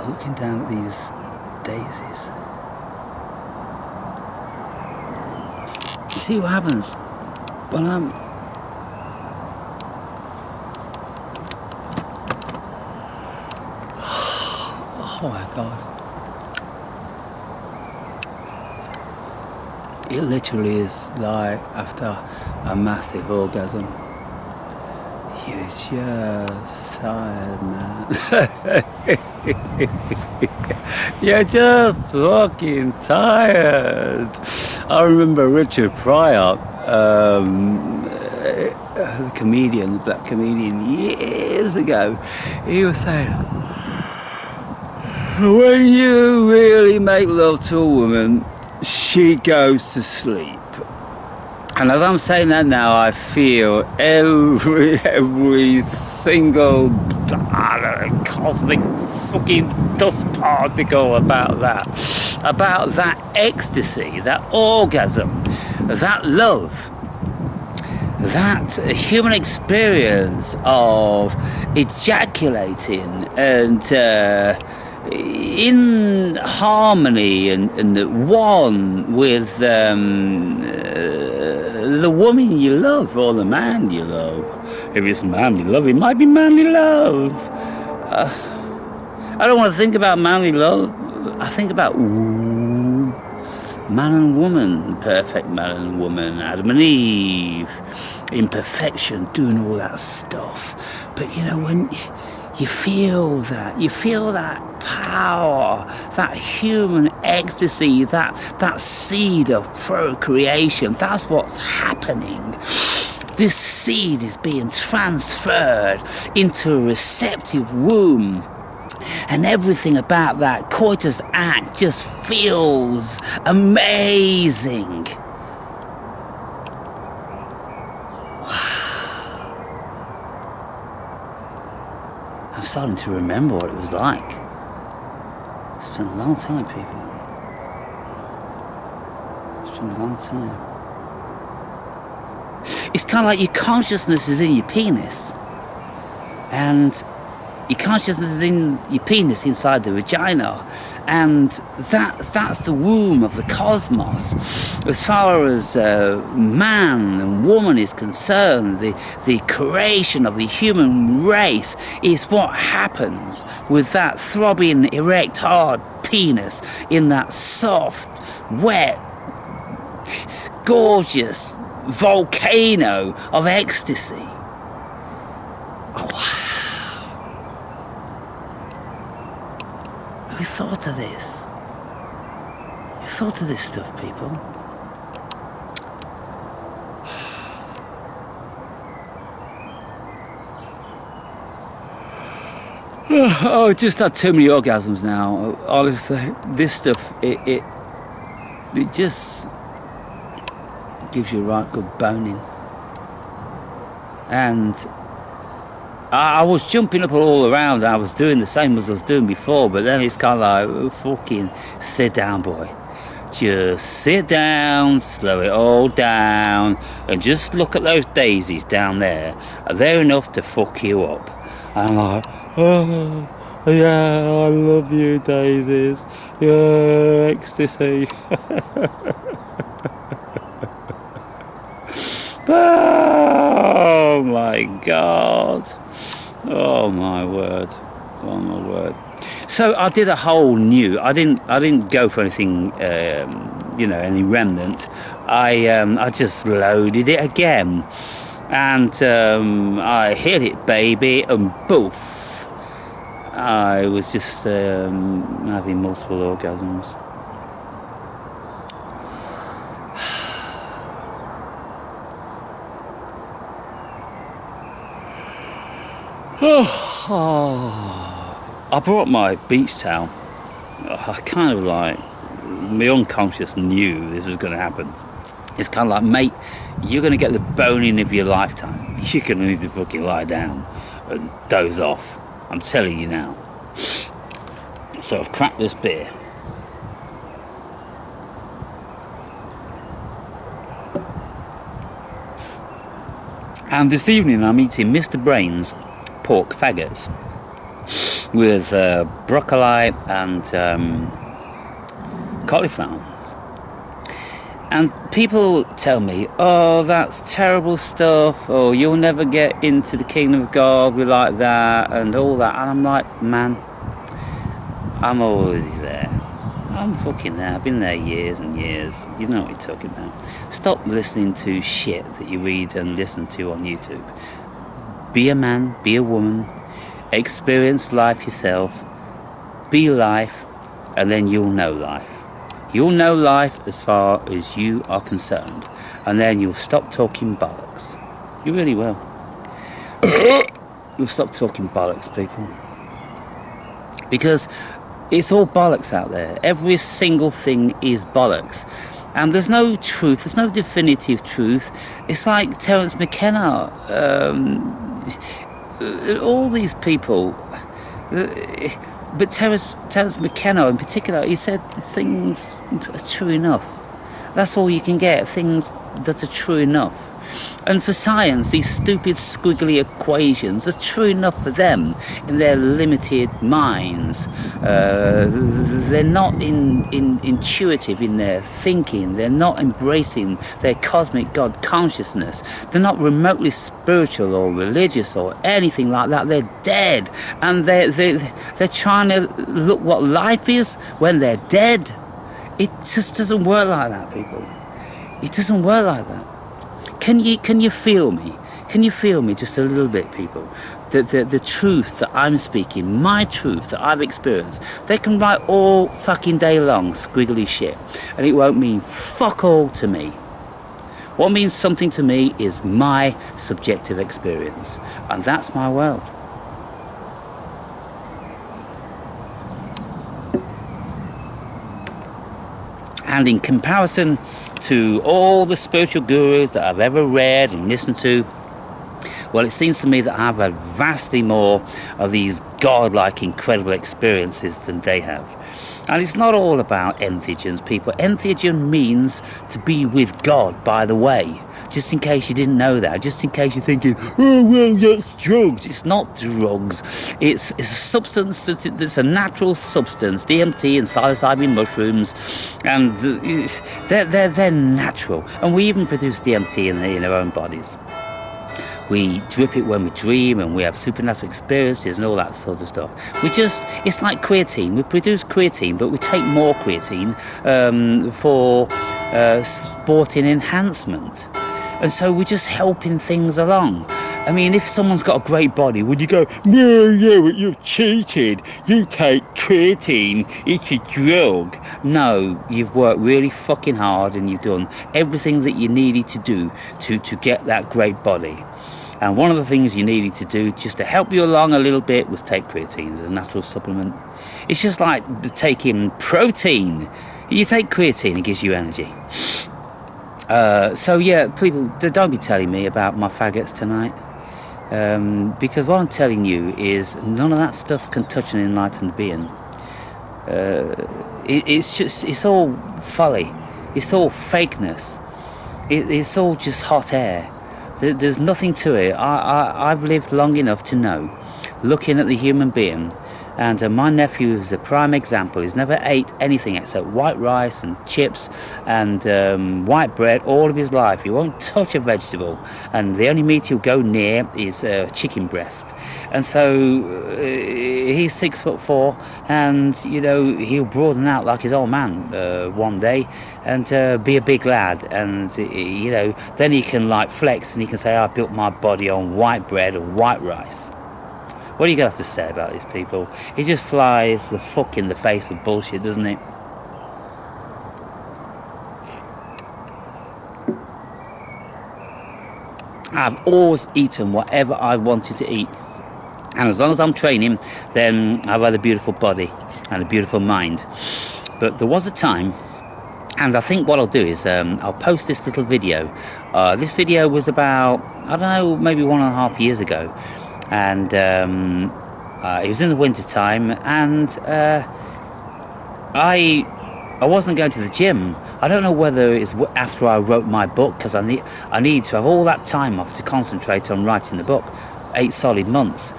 I'm looking down at these daisies. You see what happens when I'm... Oh my God. It literally is like after a massive orgasm. You're just tired, man. You're just fucking tired. I remember Richard Pryor, the comedian, the black comedian, years ago, he was saying, when you really make love to a woman, she goes to sleep. And as I'm saying that now, I feel every single cosmic fucking dust particle about that ecstasy, that orgasm, that love, that human experience of ejaculating and in harmony and one with the woman you love or the man you love. If it's manly love, it might be manly love. I don't want to think about manly love. I think about man and woman, perfect man and woman, Adam and Eve, imperfection, doing all that stuff. But you know, when you feel that power, that human ecstasy, that seed of procreation, that's what's happening. This seed is being transferred into a receptive womb. And everything about that coitus act just feels amazing. I'm starting to remember what it was like. It's been a long time, people. It's been a long time. It's kind of like your consciousness is in your penis. And your consciousness is in your penis inside the vagina. And that's the womb of the cosmos. As far as man and woman is concerned, the creation of the human race is what happens with that throbbing, erect, hard penis in that soft, wet, gorgeous volcano of ecstasy. Oh, wow. Who thought of this? Who thought of this stuff, people? Oh, just had too many orgasms now. Honestly, this stuff, it just gives you a right good boning. And I was jumping up all around. I was doing the same as I was doing before, but then it's kind of like, fucking sit down, boy. Just sit down, slow it all down, and just look at those daisies down there. They're enough to fuck you up. And I'm like, oh, yeah, I love you, daisies. Yeah, ecstasy. Oh my God. Oh my word. Oh my word. So I did a whole new, I didn't go for anything, you know, any remnant. I just loaded it again. And I hit it, baby, and boof. I was just having multiple orgasms. I brought my beach towel. I kind of like, my unconscious knew this was going to happen. It's kind of like, mate, you're going to get the boning of your lifetime. You're going to need to fucking lie down and doze off. I'm telling you now. So I've cracked this beer. And this evening I'm eating Mr. Brain's pork faggots. with broccoli and cauliflower. And people tell me, oh, that's terrible stuff, or you'll never get into the kingdom of God with like that, and all that. And I'm like, man, I'm already there. I'm fucking there. I've been there years and years. You know what you're talking about. Stop listening to shit that you read and listen to on YouTube. Be a man, be a woman, experience life yourself, be life, and then you'll know life. You'll know life as far as you are concerned, and then you'll stop talking bollocks. You really will. You'll stop talking bollocks, people. Because it's all bollocks out there. Every single thing is bollocks. And there's no truth, there's no definitive truth. It's like Terence McKenna, all these people. But Terence McKenna in particular, he said things are true enough. That's all you can get, things that are true enough. And for science, these stupid squiggly equations are true enough for them in their limited minds. They're not intuitive in their thinking. They're not embracing their cosmic God consciousness. They're not remotely spiritual or religious or anything like that. They're dead, and they're trying to look what life is when they're dead. It just doesn't work like that, people. It doesn't work like that. Can you feel me? Can you feel me just a little bit, people? The truth that I'm speaking, my truth that I've experienced, they can write all fucking day long squiggly shit, and it won't mean fuck all to me. What means something to me is my subjective experience, and that's my world. And in comparison to all the spiritual gurus that I've ever read and listened to, well, it seems to me that I've had vastly more of these godlike, incredible experiences than they have. And it's not all about entheogens, people. Entheogen means to be with God, by the way. Just in case you didn't know that, just in case you're thinking, oh, well, that's drugs. It's not drugs. It's a substance that's a natural substance, DMT and psilocybin mushrooms, and they're natural. And we even produce DMT in our own bodies. We drip it when we dream, and we have supernatural experiences and all that sort of stuff. It's like creatine. We produce creatine, but we take more creatine for sporting enhancement. And so we're just helping things along. I mean, if someone's got a great body, would you go, no, but you've cheated. You take creatine, it's a drug. No, you've worked really fucking hard, and you've done everything that you needed to do to get that great body. And one of the things you needed to do just to help you along a little bit was take creatine as a natural supplement. It's just like taking protein. You take creatine, it gives you energy. So yeah, people, don't be telling me about my faggots tonight, because what I'm telling you is none of that stuff can touch an enlightened being. It's all folly, it's all fakeness, it's all just hot air. There's nothing to it. I've lived long enough to know, looking at the human being, and my nephew is a prime example. He's never ate anything except white rice and chips and white bread all of his life. He won't touch a vegetable, and the only meat he'll go near is chicken breast. And so he's 6'4", and he'll broaden out like his old man one day and be a big lad, and then he can like flex, and he can say, I built my body on white bread and white rice. What are you going to have to say about these people? It just flies the fuck in the face of bullshit, doesn't it? I've always eaten whatever I wanted to eat. And as long as I'm training, then I've had a beautiful body and a beautiful mind. But there was a time, and I think what I'll do is I'll post this little video. This video was about, I don't know, maybe 1.5 years ago. And it was in the winter time, and I wasn't going to the gym. I don't know whether it's after I wrote my book, because I need to have all that time off to concentrate on writing the book, 8 solid months.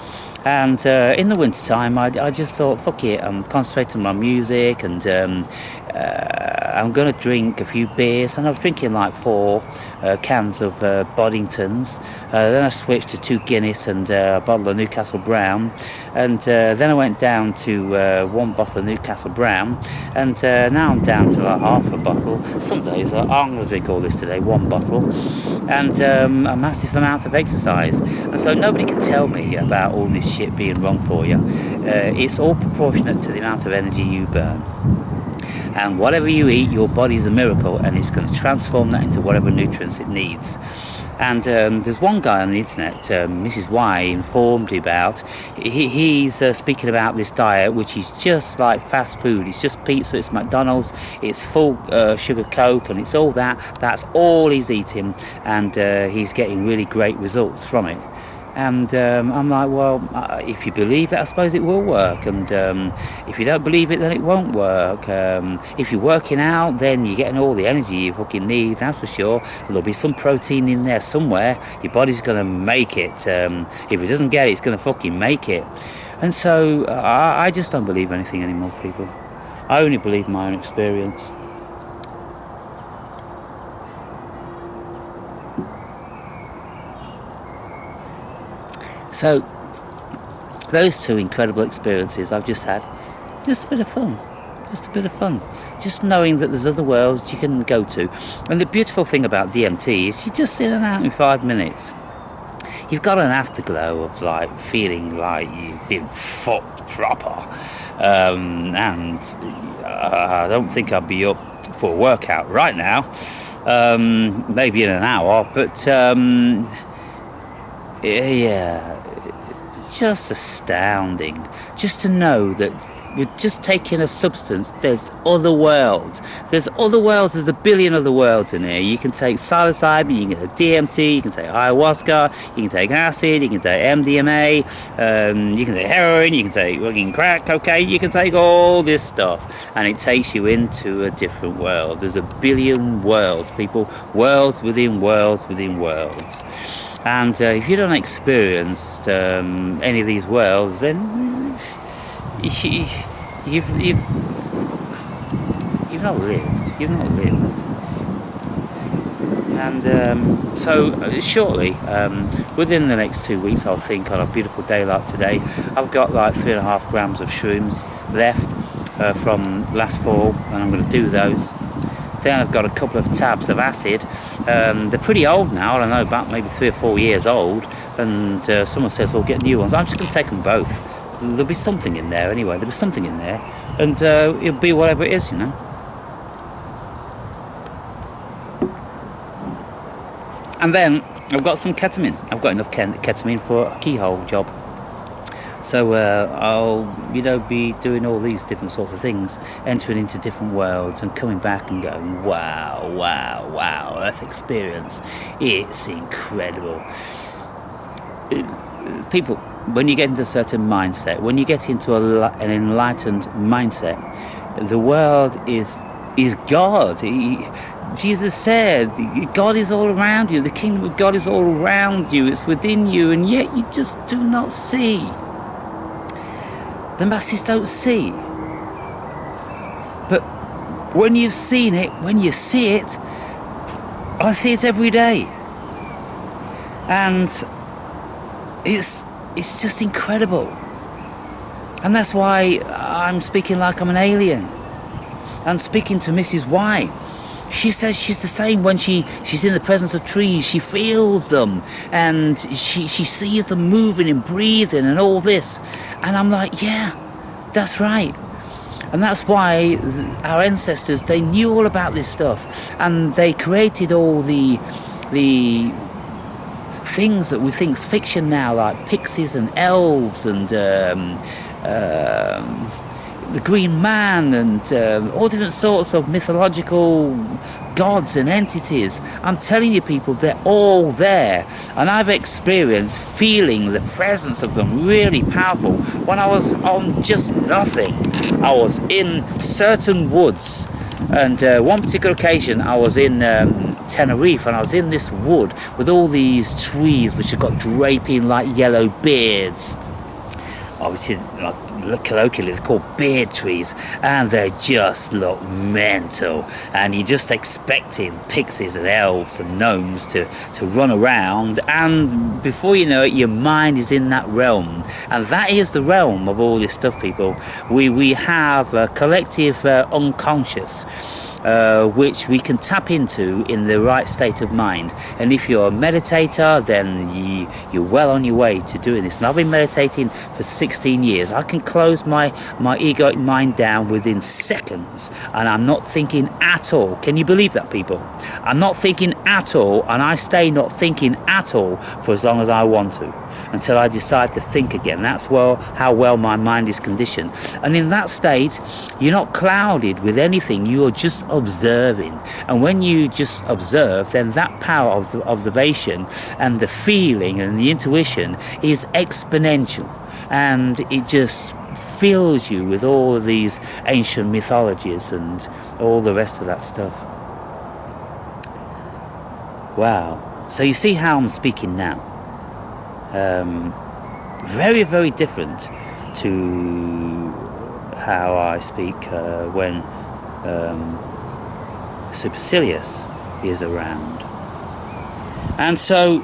And in the winter time, I just thought, fuck it, I'm concentrating on my music, and I'm going to drink a few beers. And I was drinking like 4 cans of Boddingtons. Then I switched to 2 Guinness and a bottle of Newcastle Brown. And then I went down to 1 bottle of Newcastle Brown. And now I'm down to like half a bottle. Some days I'm going to drink all this today, 1 bottle. And a massive amount of exercise. And so nobody can tell me about all this shit being wrong for you. It's all proportionate to the amount of energy you burn. And whatever you eat, your body's a miracle, and it's going to transform that into whatever nutrients it needs. And there's one guy on the internet, Mrs. Y, informed me about. He's speaking about this diet, which is just like fast food. It's just pizza, it's McDonald's, it's full sugar Coke, and it's all that. That's all he's eating, and he's getting really great results from it. And I'm like, well, if you believe it, I suppose it will work. And if you don't believe it, then it won't work. If you're working out, then you're getting all the energy you fucking need, that's for sure. There'll be some protein in there somewhere. Your body's going to make it. If it doesn't get it, it's going to fucking make it. And so I just don't believe anything anymore, people. I only believe my own experience. So, those 2 incredible experiences I've just had, just a bit of fun, just knowing that there's other worlds you can go to. And the beautiful thing about DMT is you're just in and out in 5 minutes. You've got an afterglow of like feeling like you've been fucked proper, and I don't think I'd be up for a workout right now, maybe in an hour, but yeah, just astounding just to know that with just taking a substance, there's other worlds. There's a billion other worlds in here. You can take psilocybin, you can take DMT, you can take ayahuasca, you can take acid, you can take MDMA, you can take heroin, you can take fucking crack, cocaine, you can take all this stuff, and it takes you into a different world. There's a billion worlds, people. Worlds within worlds within worlds. And if you don't experience any of these worlds, then you've not lived. You've not lived. And so shortly, within the next 2 weeks, I think on a beautiful day like today, I've got like 3.5 grams of shrooms left from last fall, and I'm going to do those. Then I've got a couple of tabs of acid. They're pretty old now, I don't know, about maybe 3 or 4 years old, and someone says, "Well, get new ones." I'm just going to take them both. There'll be something in there anyway, there'll be something in there, and it'll be whatever it is, you know. And then I've got some ketamine. I've got enough ketamine for a keyhole job. So I'll, be doing all these different sorts of things, entering into different worlds and coming back and going, wow, Earth experience. It's incredible. People, when you get into a certain mindset, when you get into an enlightened mindset, the world is God. Jesus said, God is all around you. The kingdom of God is all around you. It's within you, and yet you just do not see. The masses don't see. But when you've seen it, when you see it, I see it every day. And it's just incredible. And that's why I'm speaking like I'm an alien. I'm speaking to Mrs. Y. She says she's the same when she's in the presence of trees. She feels them, and she sees them moving and breathing and all this. And I'm like, yeah, that's right. And that's why our ancestors, they knew all about this stuff, and they created all the things that we think's fiction now, like pixies and elves and the Green Man, and all different sorts of mythological gods and entities. I'm telling you, people, they're all there, and I've experienced feeling the presence of them really powerful when I was on just nothing. I was in certain woods, and one particular occasion I was in Tenerife, and I was in this wood with all these trees which have got draping like yellow beards. obviously, like, colloquially, they're called beard trees, and they just look mental. And you're just expecting pixies and elves and gnomes to run around, and before you know it, your mind is in that realm. And that is the realm of all this stuff, people. We have a collective unconscious, which we can tap into in the right state of mind. And if you're a meditator, then you're well on your way to doing this. And I've been meditating for 16 years. I can close my egoic mind down within seconds, and I'm not thinking at all. Can you believe that, people? I'm not thinking at all, and I stay not thinking at all for as long as I want to, until I decide to think again. That's how well my mind is conditioned. And in that state, you're not clouded with anything. You are just observing. And when you just observe, then that power of observation and the feeling and the intuition is exponential. And it just fills you with all of these ancient mythologies and all the rest of that stuff. Wow. So you see how I'm speaking now. Very, very different to how I speak when Supercilious is around. And so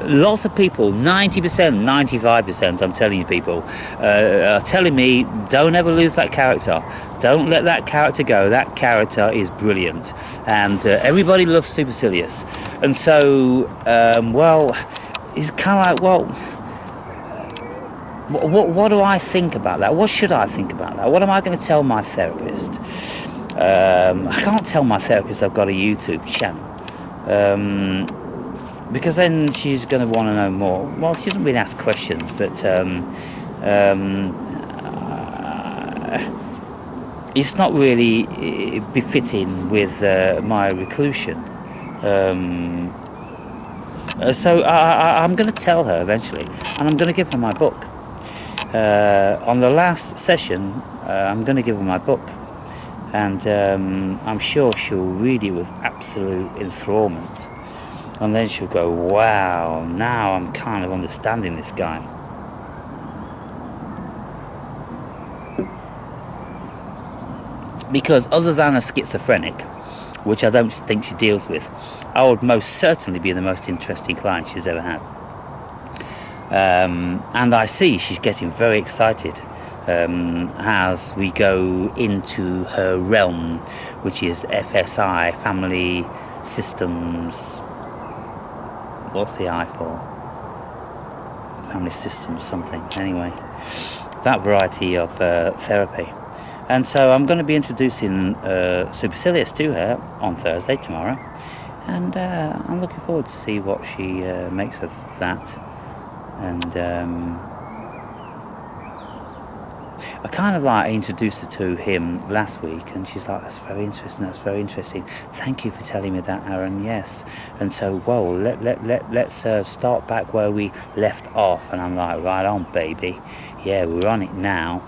lots of people, 90%, 95%, I'm telling you, people, are telling me, don't ever lose that character. Don't let that character go. That character is brilliant. And everybody loves Supercilious. And so, well, it's kind of like, well, what do I think about that? What should I think about that? What am I going to tell my therapist? I can't tell my therapist I've got a YouTube channel, because then she's going to want to know more. Well, she doesn't really ask questions, but it's not really befitting with my reclusion. So I'm going to tell her eventually, and I'm going to give her my book. On the last session, I'm going to give her my book, and I'm sure she'll read it with absolute enthrallment, and then she'll go, wow, now I'm kind of understanding this guy. Because other than a schizophrenic, which I don't think she deals with, I would most certainly be the most interesting client she's ever had. And I see she's getting very excited as we go into her realm, which is FSI, Family Systems. What's the I for? Family Systems something. Anyway, that variety of therapy. And so I'm going to be introducing Supercilious to her on Thursday, tomorrow. And I'm looking forward to see what she makes of that. And I kind of like introduced her to him last week, and she's like, that's very interesting, that's very interesting. Thank you for telling me that, Aaron. Yes. And so, well, let's start back where we left off. And I'm like, right on, baby. Yeah, we're on it now.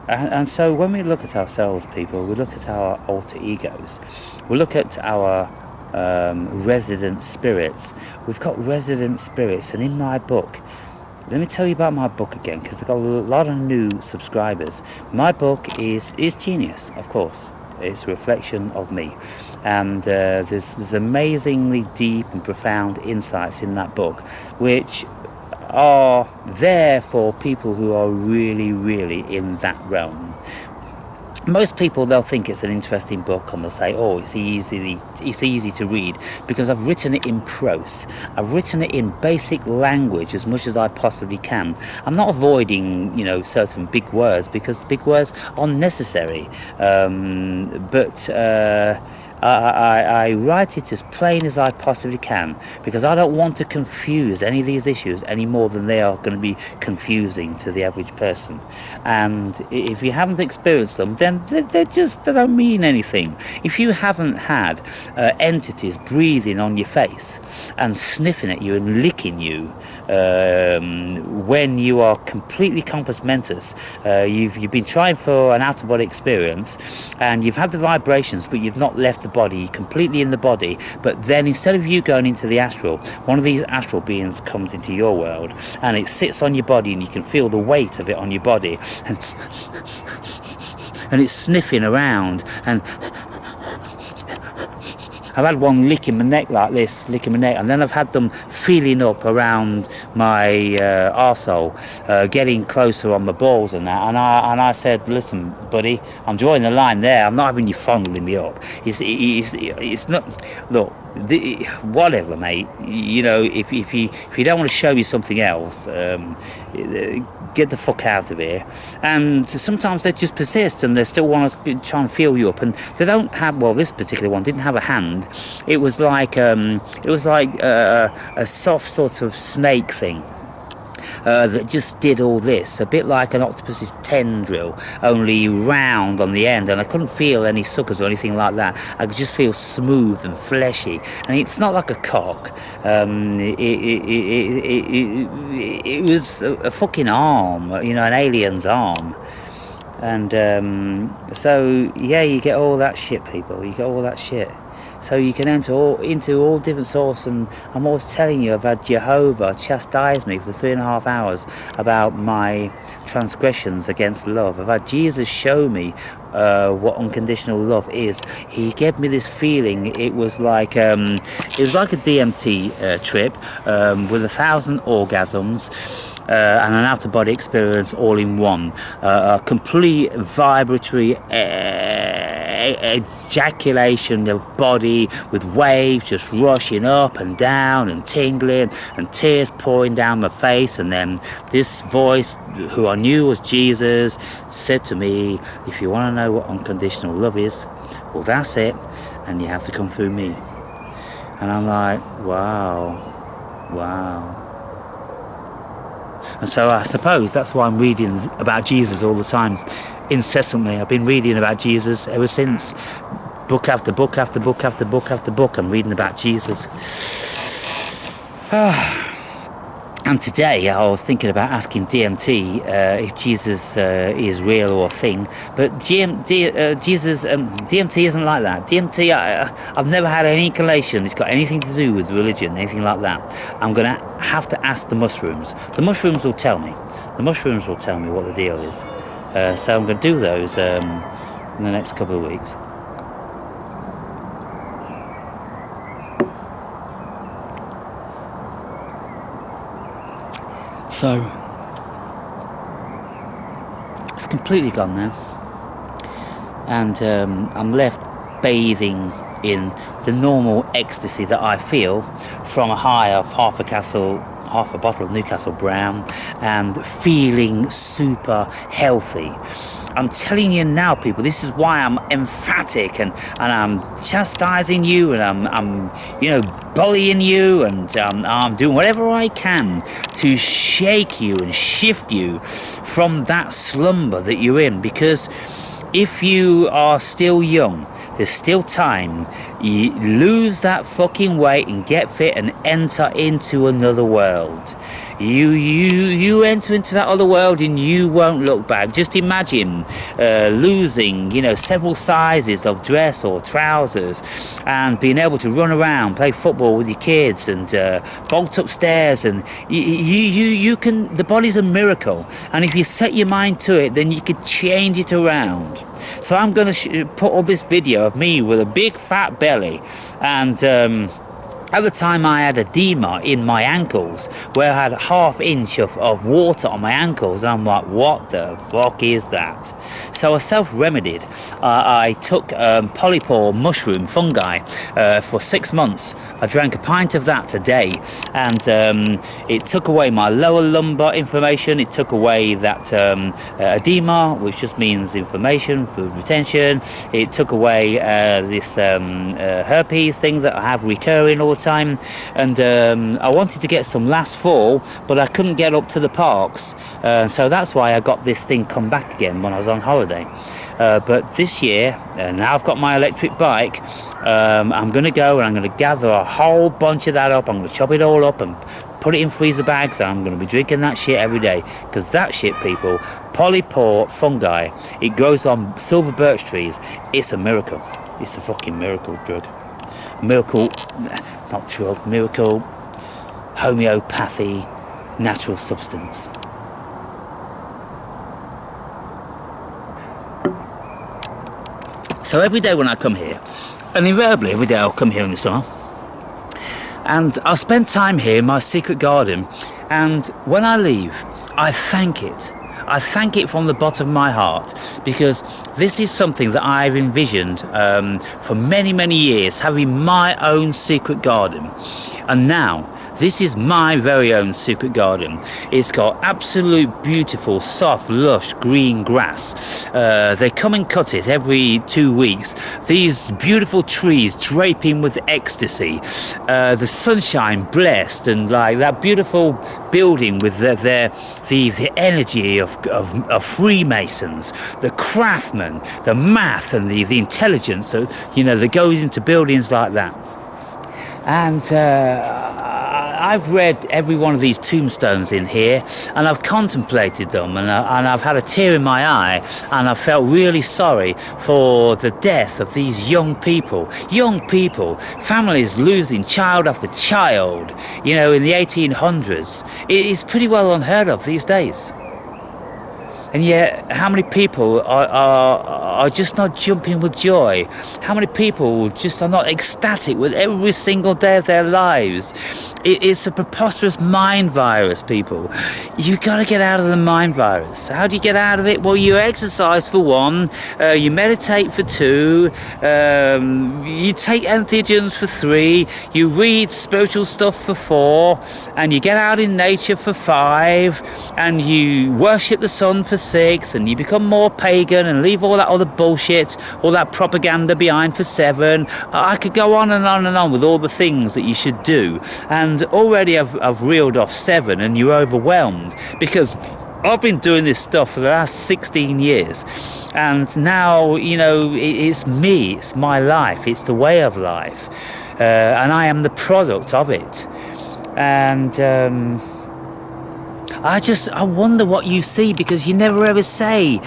And so when we look at ourselves, people, we look at our alter egos, we look at our resident spirits. We've got resident spirits, and in my book, let me tell you about my book again, because I've got a lot of new subscribers. My book is genius, of course. It's a reflection of me, and there's amazingly deep and profound insights in that book, which are there for people who are really, really in that realm. Most people, they'll think it's an interesting book, and they'll say, oh, it's easy to read, because I've written it in prose. I've written it in basic language as much as I possibly can. I'm not avoiding, certain big words, because big words are necessary. But I write it as plain as I possibly can, because I don't want to confuse any of these issues any more than they are going to be confusing to the average person. And if you haven't experienced them, then they don't mean anything. If you haven't had entities breathing on your face and sniffing at you and licking you when you are completely compos mentis. You've been trying for an out-of-body experience, and you've had the vibrations, but you've not left the body. You're completely in the body, but then instead of you going into the astral, one of these astral beings comes into your world, and it sits on your body, and you can feel the weight of it on your body, and it's sniffing around. And I've had one licking my neck like this, licking my neck, and then I've had them feeling up around my arsehole, getting closer on my balls and that. And I said, listen, buddy, I'm drawing the line there. I'm not having you fondling me up. It's not. Look, whatever, mate. You know, if you don't want to show me something else, get the fuck out of here. And sometimes they just persist, and they still want to try and feel you up, and they don't have. Well, this particular one didn't have a hand. It was like a soft sort of snake thing. That just did all this, a bit like an octopus's tendril, only round on the end, and I couldn't feel any suckers or anything like that. I could just feel smooth and fleshy, and it's not like a cock. It was a fucking arm, you know, an alien's arm. And so yeah, you get all that shit, people. You get all that shit. So you can enter into all different sorts, and I'm always telling you, I've had Jehovah chastise me for 3.5 hours about my transgressions against love. I've had Jesus show me what unconditional love is. He gave me this feeling. It was like a DMT trip with 1,000 orgasms. And an out-of-body experience all in one. A complete vibratory ejaculation of body with waves just rushing up and down and tingling and tears pouring down my face. And then this voice, who I knew was Jesus, said to me, if you want to know what unconditional love is, well, that's it, and you have to come through me. And I'm like, wow. And so I suppose that's why I'm reading about Jesus all the time, incessantly. I've been reading about Jesus ever since. Book after book after book after book after book, I'm reading about Jesus. And today I was thinking about asking DMT if Jesus is real or a thing, but DMT isn't like that. DMT, I've never had any inclination it's got anything to do with religion, anything like that. I'm going to have to ask the mushrooms. The mushrooms will tell me. The mushrooms will tell me what the deal is. So I'm going to do those in the next couple of weeks. So it's completely gone now, and I'm left bathing in the normal ecstasy that I feel from a high of half a bottle of Newcastle Brown, and feeling super healthy. I'm telling you now, people, this is why I'm emphatic, and I'm chastising you, and I'm bullying you, and I'm doing whatever I can to shake you and shift you from that slumber that you're in. Because if you are still young, there's still time. You lose that fucking weight and get fit and enter into another world. You enter into that other world and you won't look back. Just imagine losing, several sizes of dress or trousers, and being able to run around, play football with your kids, and bolt upstairs. And you can. The body's a miracle, and if you set your mind to it, then you could change it around. So I'm going to put up this video of me with a big fat belly, and at the time I had edema in my ankles, where I had 1/2 inch of water on my ankles, and I'm like, what the fuck is that? So I self-remedied. I took polypore mushroom fungi for 6 months. I drank a pint of that a day, and it took away my lower lumbar inflammation. It took away that edema, which just means inflammation, fluid retention. It took away this herpes thing that I have recurring all the time, and I wanted to get some last fall, but I couldn't get up to the parks, so that's why I got this thing come back again when I was on holiday. But this year, now I've got my electric bike, I'm going to go and I'm going to gather a whole bunch of that up. I'm going to chop it all up and put it in freezer bags, and I'm going to be drinking that shit every day, because that shit, people, polypore fungi, it grows on silver birch trees. It's a miracle. It's a fucking miracle drug. Miracle, not drug, miracle homeopathy natural substance. So every day when I come here, and invariably every day I'll come here in the summer, and I'll spend time here in my secret garden, and when I leave, I thank it. I thank it from the bottom of my heart, because this is something that I've envisioned for many, many years, having my own secret garden. And now, this is my very own secret garden. It's got absolute beautiful, soft, lush green grass. They come and cut it every 2 weeks. These beautiful trees draping with ecstasy. The sunshine blessed, and like that beautiful building with the energy of Freemasons, the craftsmen, the math and the intelligence that, you know, that goes into buildings like that. And I've read every one of these tombstones in here, and I've contemplated them, and I've had a tear in my eye, and I've felt really sorry for the death of these young people, families losing child after child, you know, in the 1800s. It is pretty well unheard of these days. And yet, how many people are just not jumping with joy? How many people just are not ecstatic with every single day of their lives? It's a preposterous mind virus, people. You got to get out of the mind virus. How do you get out of it? Well, you exercise for one, you meditate for two, you take entheogens for three, you read spiritual stuff for four, and you get out in nature for five, and you worship the sun for six, and you become more pagan and leave all that other bullshit, all that propaganda behind for seven. I could go on and on and on with all the things that you should do, and already I've reeled off seven, and you're overwhelmed, because I've been doing this stuff for the last 16 years, and now, you know, it's me, it's my life, it's the way of life, and I am the product of it. And I wonder what you see, because you never ever say,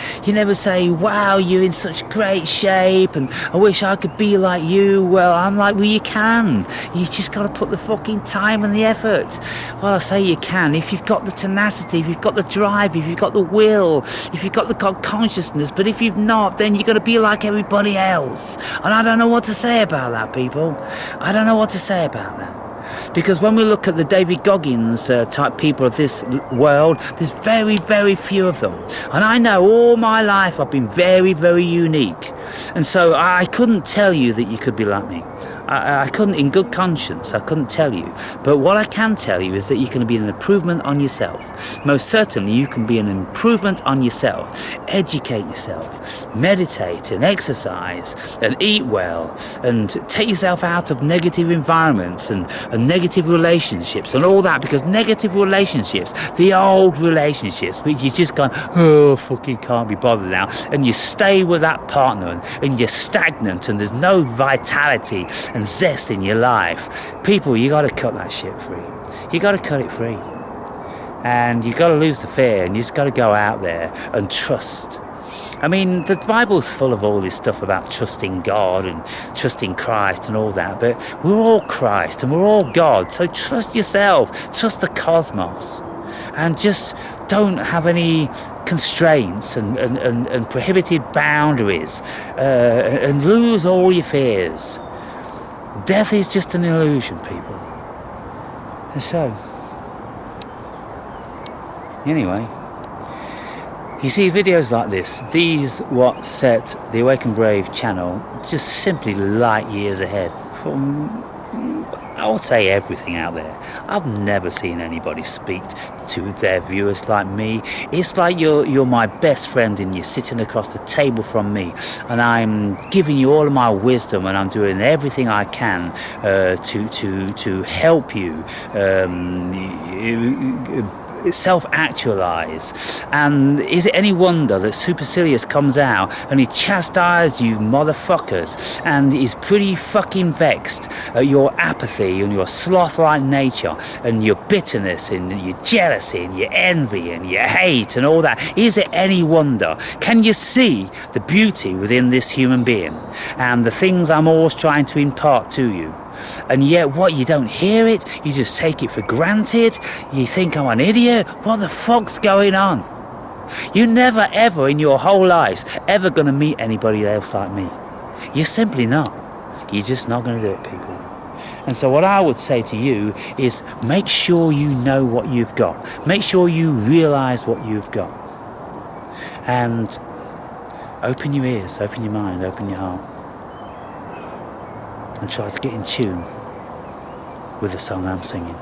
wow, you're in such great shape, and I wish I could be like you. Well, I'm like, well, you can. You just got to put the fucking time and the effort. Well, I say you can if you've got the tenacity, if you've got the drive, if you've got the will, if you've got the God consciousness. But if you've not, then you're going to be like everybody else. And I don't know what to say about that, people. I don't know what to say about that. Because when we look at the David Goggins type people of this world, there's very, very few of them. And I know all my life I've been very, very unique. And so I couldn't tell you that you could be like me. I couldn't, in good conscience, I couldn't tell you. But what I can tell you is that you can be an improvement on yourself. Most certainly you can be an improvement on yourself. Educate yourself, meditate and exercise and eat well, and take yourself out of negative environments and negative relationships and all that, because negative relationships, the old relationships, which you just gone, oh, fucking can't be bothered now, and you stay with that partner and you're stagnant and there's no vitality and zest in your life. People, you got to cut that shit free. You got to cut it free. And you got to lose the fear, and you just got to go out there and trust. I mean, the Bible's full of all this stuff about trusting God and trusting Christ and all that, but we're all Christ and we're all God. So trust yourself, trust the cosmos, and just don't have any constraints and prohibited boundaries, and lose all your fears. Death is just an illusion, people. And so, anyway, you see videos like this, these what set the Awake and Brave channel just simply light years ahead from I would say everything out there. I've never seen anybody speak to their viewers like me. It's like you're my best friend and you're sitting across the table from me, and I'm giving you all of my wisdom, and I'm doing everything I can to help you self-actualize. And is it any wonder that Supercilious comes out and he chastised you motherfuckers and is pretty fucking vexed at your apathy and your sloth-like nature and your bitterness and your jealousy and your envy and your hate and all that? Is it any wonder? Can you see the beauty within this human being and the things I'm always trying to impart to you? And yet what, you don't hear it? You just take it for granted? You think I'm an idiot? What the fuck's going on? You're never ever in your whole lives ever gonna meet anybody else like me. You're simply not. You're just not gonna do it, people. And so what I would say to you is make sure you know what you've got. Make sure you realise what you've got. And open your ears, open your mind, open your heart. And try to get in tune with the song I'm singing.